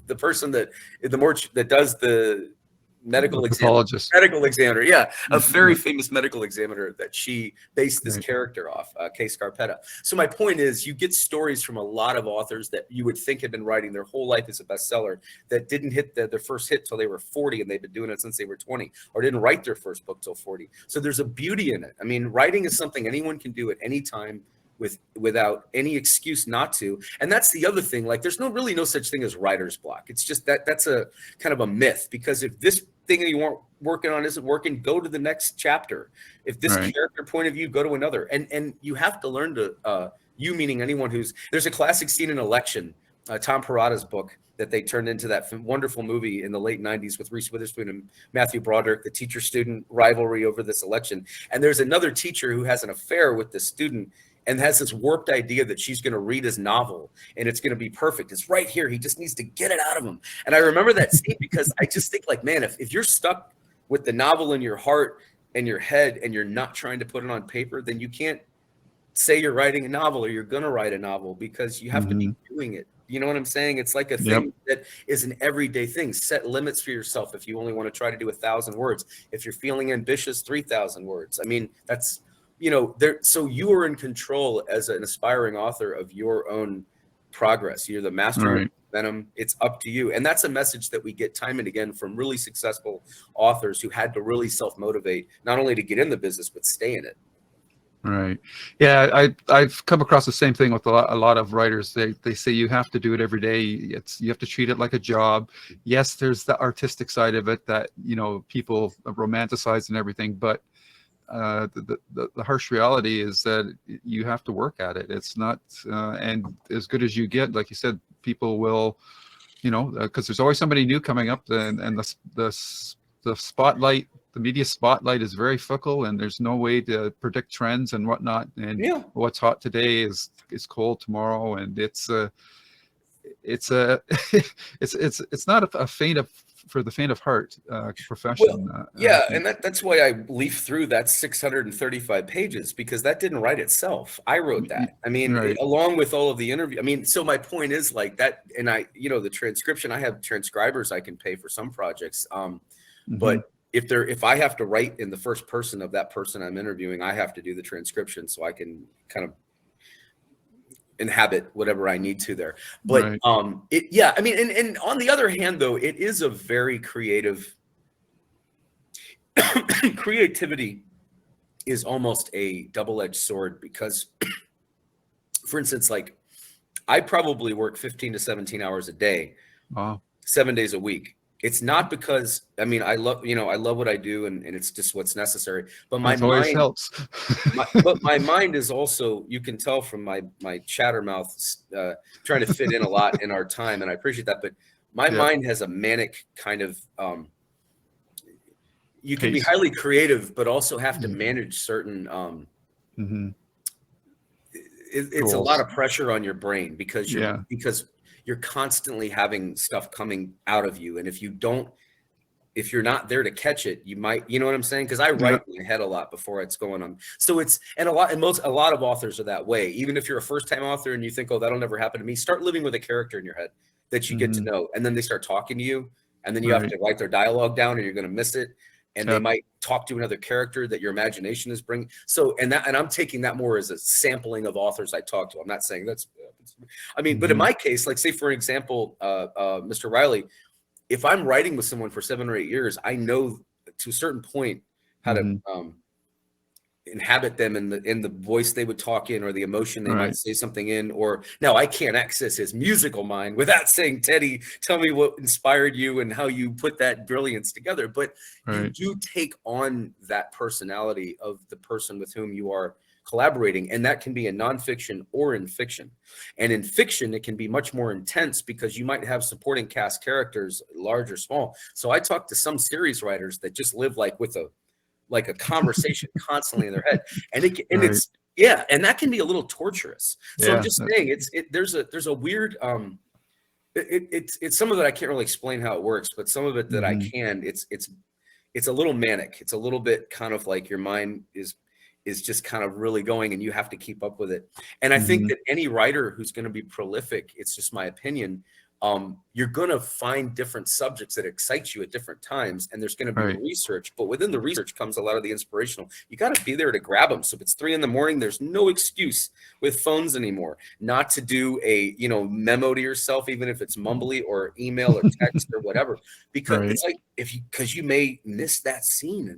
the person that does the medical examiner. Yeah. A very famous medical examiner that she based this character off, Case Scarpetta. So my point is, you get stories from a lot of authors that you would think had been writing their whole life as a bestseller that didn't hit their first hit till they were 40, and they've been doing it since they were 20, or didn't write their first book till 40. So there's a beauty in it. I mean, writing is something anyone can do at any time without any excuse not to. And that's the other thing. Like, there's really no such thing as writer's block. It's just that's a kind of a myth, because if this thing that you weren't working on isn't working, go to the next chapter. If this character point of view, go to another. And you have to learn to, you meaning anyone there's a classic scene in Election, Tom Perrotta's book, that they turned into that wonderful movie in the late 90s with Reese Witherspoon and Matthew Broderick, the teacher-student rivalry over this election. And there's another teacher who has an affair with the student and has this warped idea that she's going to read his novel and it's going to be perfect. It's right here. He just needs to get it out of him. And I remember that scene because I just think, like, man, if you're stuck with the novel in your heart and your head and you're not trying to put it on paper, then you can't say you're writing a novel or you're going to write a novel, because you have to be doing it. You know what I'm saying? It's like a thing that is an everyday thing. Set limits for yourself. If you only want to try to do 1,000 words, if you're feeling ambitious, 3,000 words. I mean, that's, so you are in control as an aspiring author of your own progress. You're the master of Venom. It's up to you. And that's a message that we get time and again from really successful authors who had to really self-motivate, not only to get in the business, but stay in it. Right. Yeah, I've come across the same thing with a lot of writers. They say you have to do it every day. You have to treat it like a job. Yes, there's the artistic side of it that, people romanticize and everything, but the harsh reality is that you have to work at it. It's not and as good as you get, like you said, people will, because there's always somebody new coming up, and the spotlight, the media spotlight is very fickle, and there's no way to predict trends and whatnot. And what's hot today is cold tomorrow, and it's not a for the faint of heart profession. Well, and that's why I leafed through that 635 pages, because that didn't write itself. I wrote that. I mean, along with all of the interview. I mean, so my point is, like, that, and the transcription, I have transcribers I can pay for some projects. But if I have to write in the first person of that person I'm interviewing, I have to do the transcription so I can kind of inhabit whatever I need to there. But I mean, and on the other hand, though, it is a very creative creativity is almost a double-edged sword, because for instance, like, I probably work 15 to 17 hours a day, 7 days a week. It's not because, I mean, I love, you know, I love what I do, and it's just what's necessary. But my It always mind, helps. but my mind is also, you can tell from my chatter mouth, trying to fit in a lot in our time, and I appreciate that. But my Yeah. mind has a manic kind of, you can be Pace. highly creative, but also have to manage certain, it's a lot of pressure on your brain because you're constantly having stuff coming out of you. And if you're not there to catch it, you might, you know what I'm saying? Because I write in my head a lot before it's going on. So it's, and a lot of authors are that way. Even if you're a first-time author and you think, oh, that'll never happen to me, start living with a character in your head that you get to know. And then they start talking to you, and then you have to write their dialogue down, or you're going to miss it. And they might talk to another character that your imagination is bringing. So, and I'm taking that more as a sampling of authors I talk to. I'm not saying that's, I mean, but in my case, like say, for example, Mr. Riley, if I'm writing with someone for 7 or 8 years, I know to a certain point how to inhabit them in the voice they would talk in, or the emotion they might say something in. Or now I can't access his musical mind without saying, Teddy, tell me what inspired you and how you put that brilliance together. But you do take on that personality of the person with whom you are collaborating, and that can be in nonfiction or in fiction. And in fiction, it can be much more intense because you might have supporting cast characters, large or small. So I talk to some series writers that just live like with a conversation constantly in their head, and it's and that can be a little torturous. So I'm just saying, there's a weird it's some of it I can't really explain how it works, but some of it that I can, it's a little manic. It's a little bit kind of like your mind is just kind of really going, and you have to keep up with it. And I think that any writer who's going to be prolific, it's just my opinion, you're going to find different subjects that excite you at different times, and there's going to be research, but within the research comes a lot of the inspirational. You got to be there to grab them. So if it's 3 a.m, there's no excuse with phones anymore not to do a, memo to yourself, even if it's mumbly or email or text or whatever, because it's like, because you may miss that scene,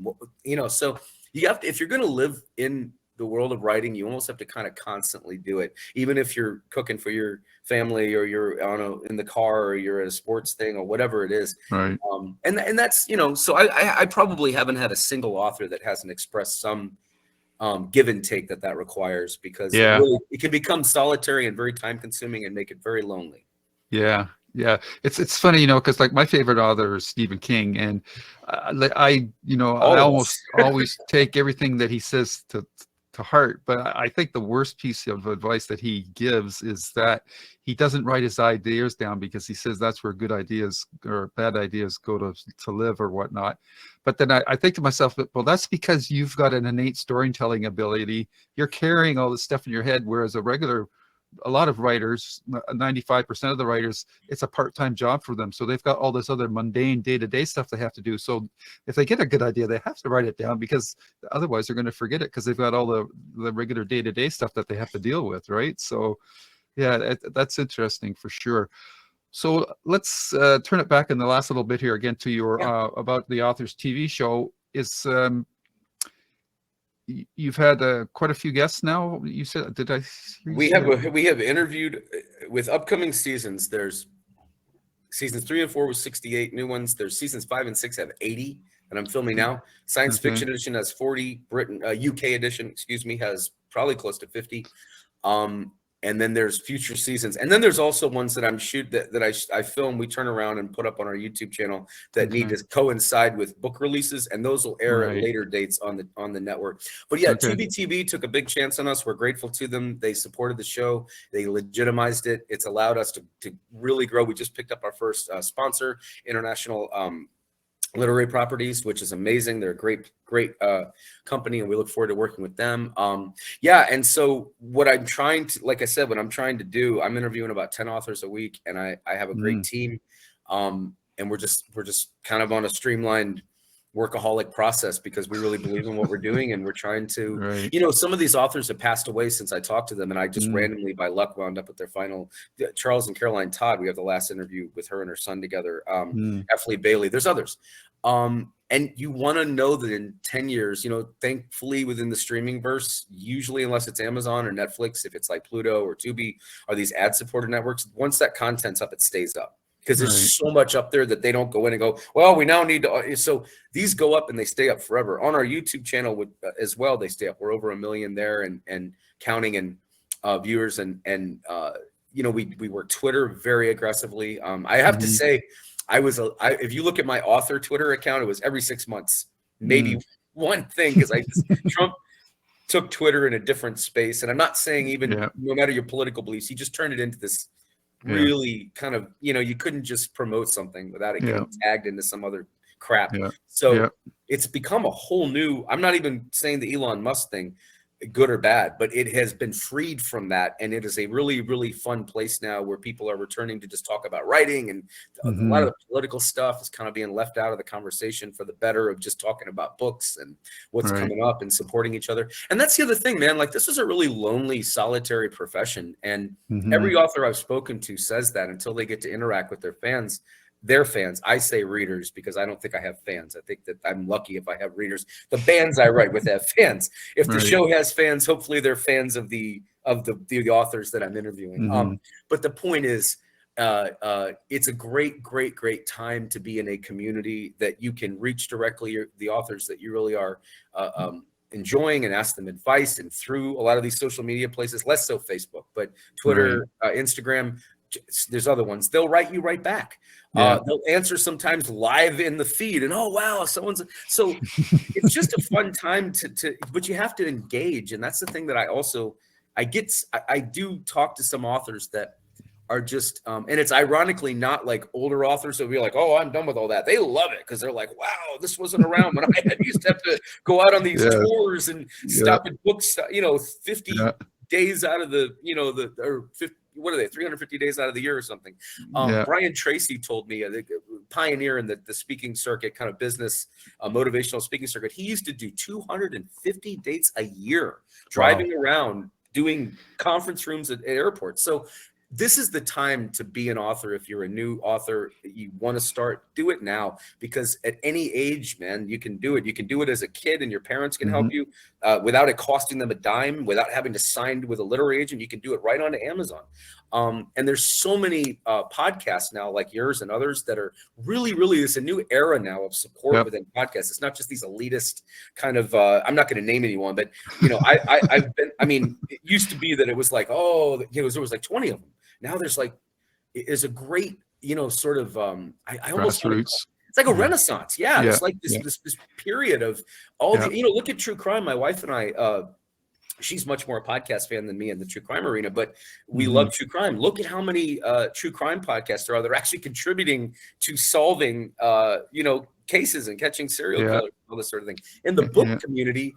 and so you have to, if you're going to live in the world of writing, you almost have to kind of constantly do it, even if you're cooking for your family, or you're in the car, or you're at a sports thing, or whatever it is. And that's, so I probably haven't had a single author that hasn't expressed some give and take that requires, because it can become solitary and very time consuming and make it very lonely. Yeah. It's funny, because like my favorite author is Stephen King, and I almost always take everything that he says to heart. But I think the worst piece of advice that he gives is that he doesn't write his ideas down, because he says that's where good ideas or bad ideas go to live or whatnot. But then I think to myself, well, that's because you've got an innate storytelling ability. You're carrying all this stuff in your head, whereas a lot of writers, 95% of the writers, it's a part-time job for them. So they've got all this other mundane day-to-day stuff they have to do. So if they get a good idea, they have to write it down, because otherwise they're going to forget it, because they've got all the regular day-to-day stuff that they have to deal with, right? So yeah, that's interesting for sure. So let's turn it back in the last little bit here again to your about the author's TV show. Is you've had quite a few guests now, you said? Did I we have interviewed with upcoming seasons. There's seasons 3 and 4 with 68 new ones. There's seasons 5 and 6 have 80 that I'm filming now. Science fiction edition has 40. UK edition, has probably close to 50. And then there's future seasons, and then there's also ones that I'm that I film, we turn around and put up on our YouTube channel that need to coincide with book releases, and those will air at later dates on the network. But yeah, Tubi TV took a big chance on us. We're grateful to them. They supported the show. They legitimized it. It's allowed us to really grow. We just picked up our first sponsor, International Literary Properties, which is amazing. They're a great company, and we look forward to working with them. And so what I'm trying to, like I said, what I'm trying to do, I'm interviewing about 10 authors a week, and I have a great team, and we're just kind of on a streamlined workaholic process, because we really believe in what we're doing, and we're trying to, some of these authors have passed away since I talked to them, and I just randomly by luck wound up with their final. Charles and Caroline Todd, we have the last interview with her and her son together. F. Lee Bailey, there's others. And you want to know that in 10 years, thankfully within the streaming verse, usually unless it's Amazon or Netflix, if it's like Pluto or Tubi or these ad supported networks, once that content's up, it stays up. because there's so much up there that they don't go in and go, well, we now need to. So these go up and they stay up forever. On our YouTube channel as well, they stay up. We're over 1 million there and counting, and viewers, and you know, we work Twitter very aggressively. I have to say, if you look at my author Twitter account, it was every 6 months, maybe one thing, because Trump took Twitter in a different space. And I'm not saying even no matter your political beliefs, he just turned it into this really kind of, you know, you couldn't just promote something without it getting tagged into some other crap. So it's become a whole new, I'm not even saying the Elon Musk thing, good or bad, but it has been freed from that. And it is a really, really fun place now where people are returning to just talk about writing, and a lot of the political stuff is kind of being left out of the conversation for the better of just talking about books and what's coming up and supporting each other. And that's the other thing, man, like this is a really lonely, solitary profession. And every author I've spoken to says that until they get to interact with their fans. I say readers because I don't think I have fans. I think that I'm lucky if I have readers. The bands I write with have fans. If the show has fans, hopefully they're fans of the authors that I'm interviewing. But the point is, it's a great time to be in a community that you can reach directly the authors that you really are enjoying and ask them advice, and through a lot of these social media places, less so Facebook, but Twitter, Instagram. There's other ones. They'll write you right back. They'll answer sometimes live in the feed, and oh wow, someone's. So it's just a fun time but you have to engage, and that's the thing that I do talk to some authors that are just, and it's ironically not like older authors that be like, oh, I'm done with all that. They love it because they're like, wow, this wasn't around when I used to have to go out on these tours and stop at books, 50 days out of the, or 50. What are they, 350 days out of the year or something? Brian Tracy told me, a pioneer in the speaking circuit, kind of business, motivational speaking circuit. He used to do 250 dates a year, driving around, doing conference rooms at airports. So this is the time to be an author. If you're a new author, you want to start, do it now, because at any age, man, you can do it. You can do it as a kid, and your parents can help you without it costing them a dime, without having to sign with a literary agent. You can do it right onto Amazon. And there's so many podcasts now, like yours and others, that are really, it's a new era now of support within podcasts. It's not just these elitist kind of, I'm not going to name anyone, but it used to be that it was like, there was like 20 of them. Now there's like, is a great, sort of, I almost, it's like a renaissance. Yeah. It's like this period of all the, look at true crime. My wife and I, she's much more a podcast fan than me in the true crime arena, but we love true crime. Look at how many true crime podcasts there are that are actually contributing to solving, cases and catching serial killers, all this sort of thing. In the book community,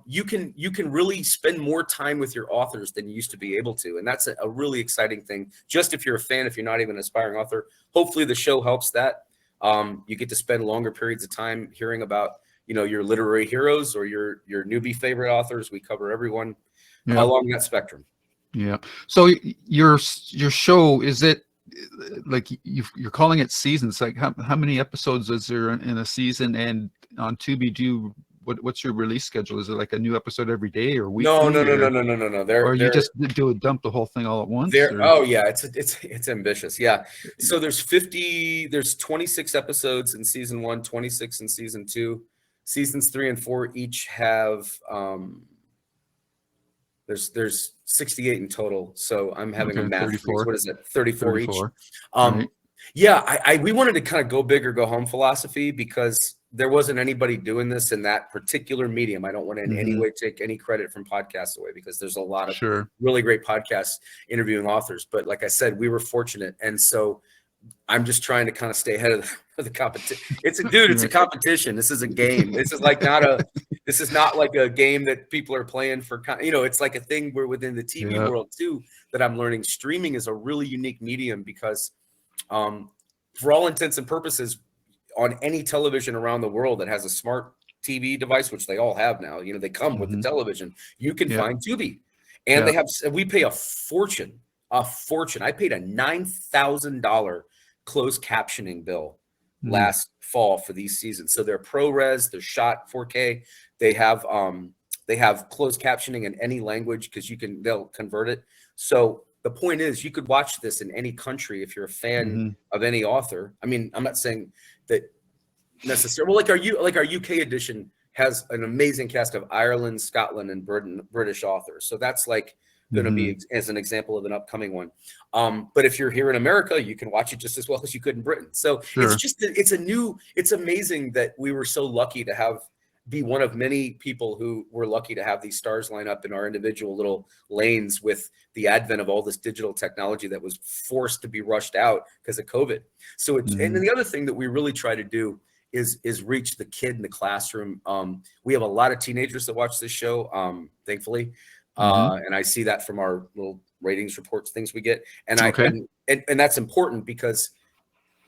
you can really spend more time with your authors than you used to be able to. And that's a really exciting thing. Just if you're a fan, if you're not even an aspiring author, hopefully the show helps that. You get to spend longer periods of time hearing about, your literary heroes or your newbie favorite authors. We cover everyone along that spectrum. Yeah. So your show, is it like you're calling it seasons? Like how many episodes is there in a season? And on Tubi, what's your release schedule? Is it like a new episode every day or weekly? No. Or you just dump the whole thing all at once? Oh yeah, it's ambitious. Yeah. So there's 26 episodes in season 1, 26 in season 2. Seasons 3 and 4 each have there's 68 in total. So I'm having a math. 34. What is it? 34 each. Right. Yeah, we wanted to kind of go big or go home philosophy, because there wasn't anybody doing this in that particular medium. I don't want to in any way take any credit from podcasts away, because there's a lot of really great podcasts interviewing authors. But like I said, we were fortunate. And so I'm just trying to kind of stay ahead of the competition. It's a competition. This is a game. This is not like a game that people are playing for, it's like a thing where within the TV world too, that I'm learning streaming is a really unique medium, because for all intents and purposes, on any television around the world that has a smart TV device, which they all have now, they come with the television, you can find Tubi. And we pay a fortune. I paid a $9,000 closed captioning bill last fall for these seasons. So they're ProRes, they're shot 4K. They have closed captioning in any language, because they'll convert it. So the point is, you could watch this in any country if you're a fan of any author. I mean, I'm not saying that necessarily. Well, like our UK edition has an amazing cast of Ireland, Scotland, and British authors. So that's like going to be as an example of an upcoming one. But if you're here in America, you can watch it just as well as you could in Britain. So it's amazing that we were so lucky to be one of many people who were lucky to have these stars line up in our individual little lanes with the advent of all this digital technology that was forced to be rushed out because of COVID. So and then the other thing that we really try to do is reach the kid in the classroom. We have a lot of teenagers that watch this show, thankfully. And I see that from our little ratings reports, things we get. And and that's important because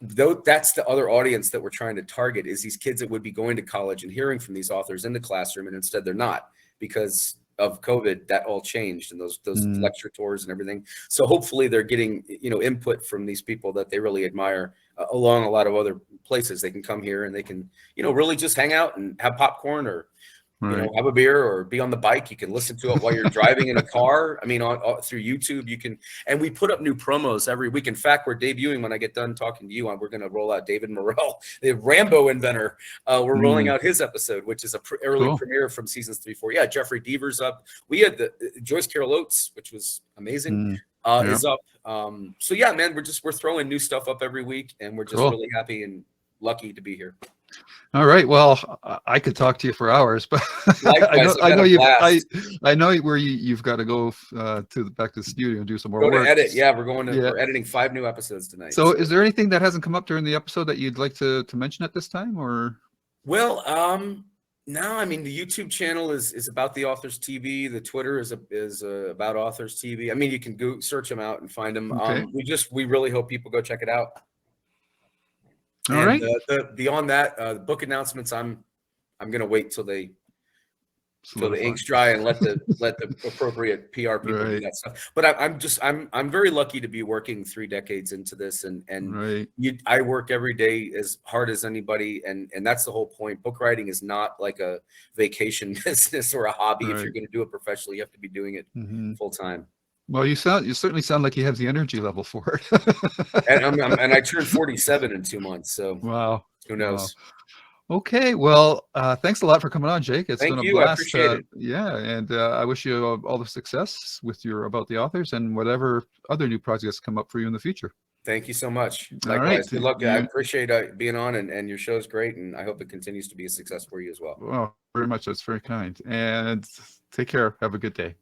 that's the other audience that we're trying to target, is these kids that would be going to college and hearing from these authors in the classroom, and instead they're not because of COVID. That all changed, and those lecture tours and everything. So hopefully they're getting, you know, input from these people that they really admire along a lot of other places. They can come here and they can, you know, really just hang out and have popcorn, or you know, have a beer, or be on the bike. You can listen to it while you're driving in a car. I mean, through YouTube, you can, and we put up new promos every week. In fact, we're debuting, when I get done talking to you, we're going to roll out David Morrell, the Rambo inventor. We're rolling out his episode, which is a early premiere from seasons 3, 4. Yeah, Jeffrey Deaver's up. We had the Joyce Carol Oates, which was amazing, is up. So yeah, man, we're throwing new stuff up every week, and we're just really happy and lucky to be here. All right. Well, I could talk to you for hours, but Likewise, I know where you've got to go back to the studio and do some more work. To edit. Yeah, we're editing 5 new episodes tonight. So is there anything that hasn't come up during the episode that you'd like to mention at this time, or? Well, no, I mean, the YouTube channel is About the Authors TV. The Twitter is About Authors TV. I mean, you can search them out and find them. We really hope people go check it out. All right. Beyond that, the book announcements, I'm gonna wait till the ink's dry and let the appropriate PR people do that stuff. But I'm very lucky to be working 3 decades into this, and I work every day as hard as anybody, and that's the whole point. Book writing is not like a vacation business or a hobby. If you're going to do it professionally, you have to be doing it full time. Well, you certainly sound like you have the energy level for it. and I turned 47 in 2 months, so wow, who knows? Wow. Okay, well, thanks a lot for coming on, Jake. It's been a blast. I appreciate it. Yeah, and I wish you all the success with your About the Authors and whatever other new projects come up for you in the future. Thank you so much. Likewise. Good luck. I appreciate being on, and your show is great, and I hope it continues to be a success for you as well. Well, very much. That's very kind. And take care. Have a good day.